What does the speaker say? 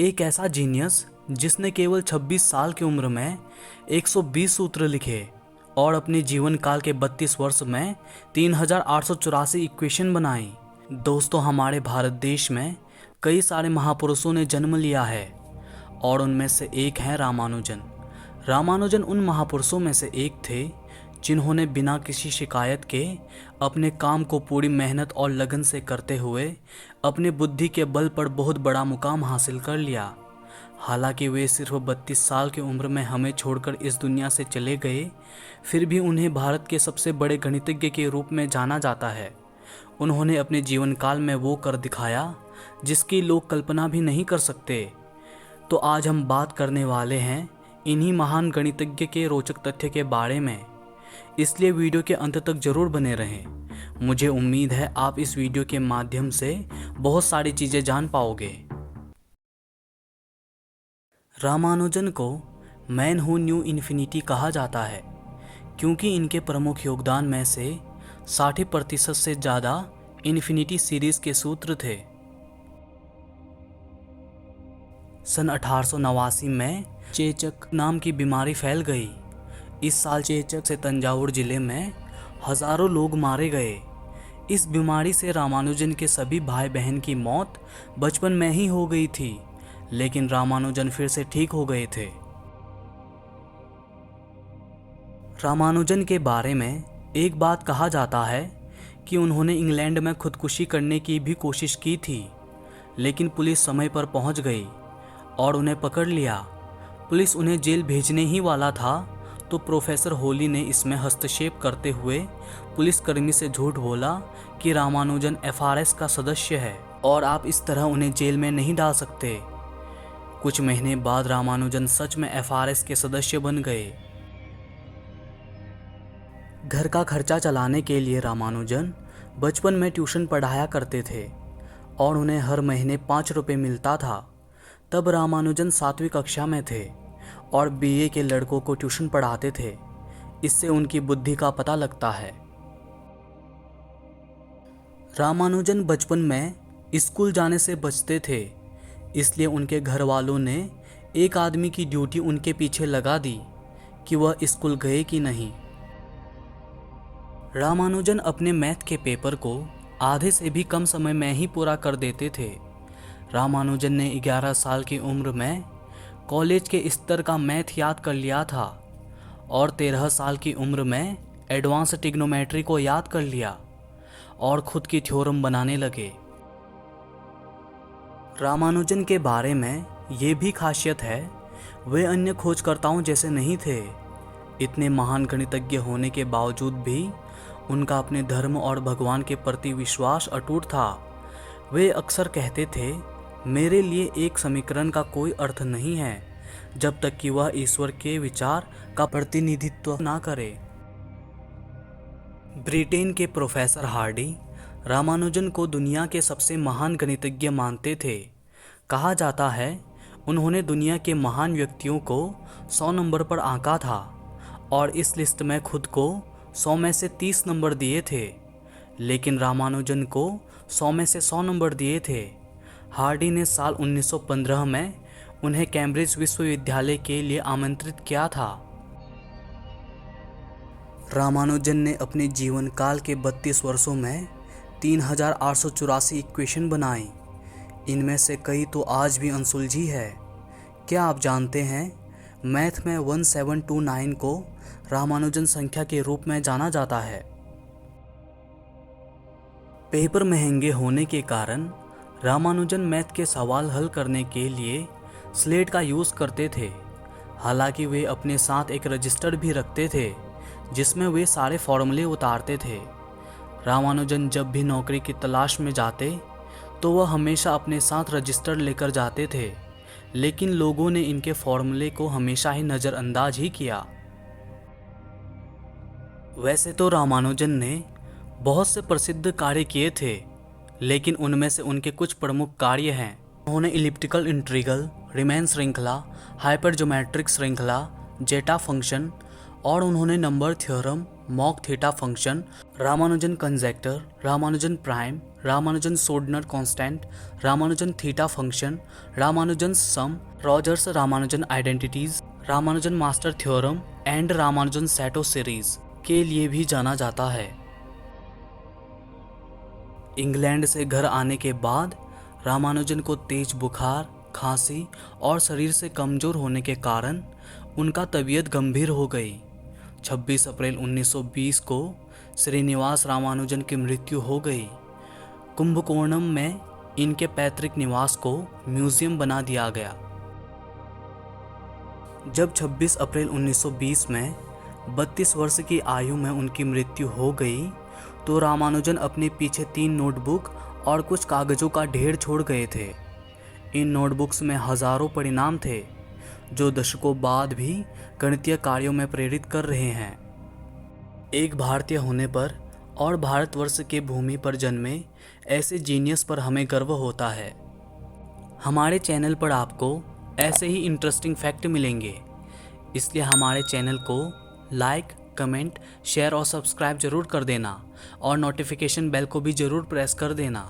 एक ऐसा जीनियस जिसने केवल 26 साल की उम्र में 120 सूत्र लिखे और अपने जीवन काल के 32 वर्ष में 3884 इक्वेशन बनाई। दोस्तों, हमारे भारत देश में कई सारे महापुरुषों ने जन्म लिया है और उनमें से एक है रामानुजन। रामानुजन उन महापुरुषों में से एक थे जिन्होंने बिना किसी शिकायत के अपने काम को पूरी मेहनत और लगन से करते हुए अपने बुद्धि के बल पर बहुत बड़ा मुकाम हासिल कर लिया। हालांकि वे सिर्फ 32 साल की उम्र में हमें छोड़कर इस दुनिया से चले गए, फिर भी उन्हें भारत के सबसे बड़े गणितज्ञ के रूप में जाना जाता है। उन्होंने अपने जीवन काल में वो कर दिखाया जिसकी लोग कल्पना भी नहीं कर सकते। तो आज हम बात करने वाले हैं इन्हीं महान गणितज्ञ के रोचक तथ्य के बारे में, इसलिए वीडियो के अंत तक जरूर बने रहें। मुझे उम्मीद है आप इस वीडियो के माध्यम से बहुत सारी चीज़ें जान पाओगे। रामानुजन को मैन हू न्यू इन्फिनिटी कहा जाता है क्योंकि इनके प्रमुख योगदान में से 60% से ज़्यादा इन्फिनिटी सीरीज के सूत्र थे। सन 1889 में चेचक नाम की बीमारी फैल गई। इस साल चेचक से तंजावुर जिले में हजारों लोग मारे गए। इस बीमारी से रामानुजन के सभी भाई बहन की मौत बचपन में ही हो गई थी, लेकिन रामानुजन फिर से ठीक हो गए थे। रामानुजन के बारे में एक बात कहा जाता है कि उन्होंने इंग्लैंड में खुदकुशी करने की भी कोशिश की थी, लेकिन पुलिस समय पर पहुंच गई और उन्हें पकड़ लिया। पुलिस उन्हें जेल भेजने ही वाला था तो प्रोफेसर होली ने इसमें हस्तक्षेप करते हुए पुलिसकर्मी से झूठ बोला कि रामानुजन एफआरएस का सदस्य है और आप इस तरह उन्हें जेल में नहीं डाल सकते। कुछ महीने बाद रामानुजन सच में एफआरएस के सदस्य बन गए। घर का खर्चा चलाने के लिए रामानुजन बचपन में ट्यूशन पढ़ाया करते थे और उन्हें हर महीने 5 रुपये मिलता था। तब रामानुजन 7वीं कक्षा में थे और बीए के लड़कों को ट्यूशन पढ़ाते थे। इससे उनकी बुद्धि का पता लगता है। रामानुजन बचपन में स्कूल जाने से बचते थे, इसलिए उनके घर वालों ने एक आदमी की ड्यूटी उनके पीछे लगा दी कि वह स्कूल गए कि नहीं। रामानुजन अपने मैथ के पेपर को आधे से भी कम समय में ही पूरा कर देते थे। रामानुजन ने 11 साल की उम्र में कॉलेज के स्तर का मैथ याद कर लिया था और 13 साल की उम्र में एडवांस ट्रिग्नोमेट्री को याद कर लिया और खुद की थ्योरम बनाने लगे। रामानुजन के बारे में ये भी खासियत है, वे अन्य खोजकर्ताओं जैसे नहीं थे। इतने महान गणितज्ञ होने के बावजूद भी उनका अपने धर्म और भगवान के प्रति विश्वास अटूट था। वे अक्सर कहते थे, मेरे लिए एक समीकरण का कोई अर्थ नहीं है जब तक कि वह ईश्वर के विचार का प्रतिनिधित्व ना करे। ब्रिटेन के प्रोफेसर हार्डी रामानुजन को दुनिया के सबसे महान गणितज्ञ मानते थे। कहा जाता है उन्होंने दुनिया के महान व्यक्तियों को 100 नंबर पर आंका था और इस लिस्ट में खुद को 100 में से 30 नंबर दिए थे, लेकिन रामानुजन को 100 में से 100 नंबर दिए थे। हार्डी ने साल 1915 में उन्हें कैम्ब्रिज विश्वविद्यालय के लिए आमंत्रित किया था। रामानुजन ने अपने जीवन काल के 32 वर्षों में 3884 इक्वेशन बनाई। इनमें से कई तो आज भी अनसुलझी है। क्या आप जानते हैं, मैथ में 1729 को रामानुजन संख्या के रूप में जाना जाता है। पेपर महंगे होने के कारण रामानुजन मैथ के सवाल हल करने के लिए स्लेट का यूज़ करते थे। हालांकि वे अपने साथ एक रजिस्टर भी रखते थे जिसमें वे सारे फॉर्मूले उतारते थे। रामानुजन जब भी नौकरी की तलाश में जाते तो वह हमेशा अपने साथ रजिस्टर लेकर जाते थे, लेकिन लोगों ने इनके फॉर्मूले को हमेशा ही नज़रअंदाज ही किया। वैसे तो रामानुजन ने बहुत से प्रसिद्ध कार्य किए थे, लेकिन उनमें से उनके कुछ प्रमुख कार्य हैं। उन्होंने इलिप्टिकल इंटीग्रल, रीमैन श्रृंखला, हाइपरज्योमेट्रिक श्रृंखला, जेटा फंक्शन और उन्होंने number theorem, mock theta function, Ramanujan conjecture, Ramanujan prime, Ramanujan Soldner constant, Ramanujan theta function, Ramanujan sum, Rogers Ramanujan identities, Ramanujan master theorem and Ramanujan Sato series के लिए भी जाना जाता है। इंग्लैंड से घर आने के बाद रामानुजन को तेज बुखार, खांसी और शरीर से कमज़ोर होने के कारण उनका तबीयत गंभीर हो गई। 26 अप्रैल 1920 को श्रीनिवास रामानुजन की मृत्यु हो गई। कुंभकोणम में इनके पैतृक निवास को म्यूजियम बना दिया गया। जब 26 अप्रैल 1920 में 32 वर्ष की आयु में उनकी मृत्यु हो गई तो रामानुजन अपने पीछे 3 नोटबुक और कुछ कागज़ों का ढेर छोड़ गए थे। इन नोटबुक्स में हज़ारों परिणाम थे जो दशकों बाद भी गणितीय कार्यों में प्रेरित कर रहे हैं। एक भारतीय होने पर और भारतवर्ष के भूमि पर जन्मे ऐसे जीनियस पर हमें गर्व होता है। हमारे चैनल पर आपको ऐसे ही इंटरेस्टिंग फैक्ट मिलेंगे, इसलिए हमारे चैनल को लाइक, कमेंट, शेयर और सब्सक्राइब जरूर कर देना और नोटिफिकेशन बेल को भी जरूर प्रेस कर देना।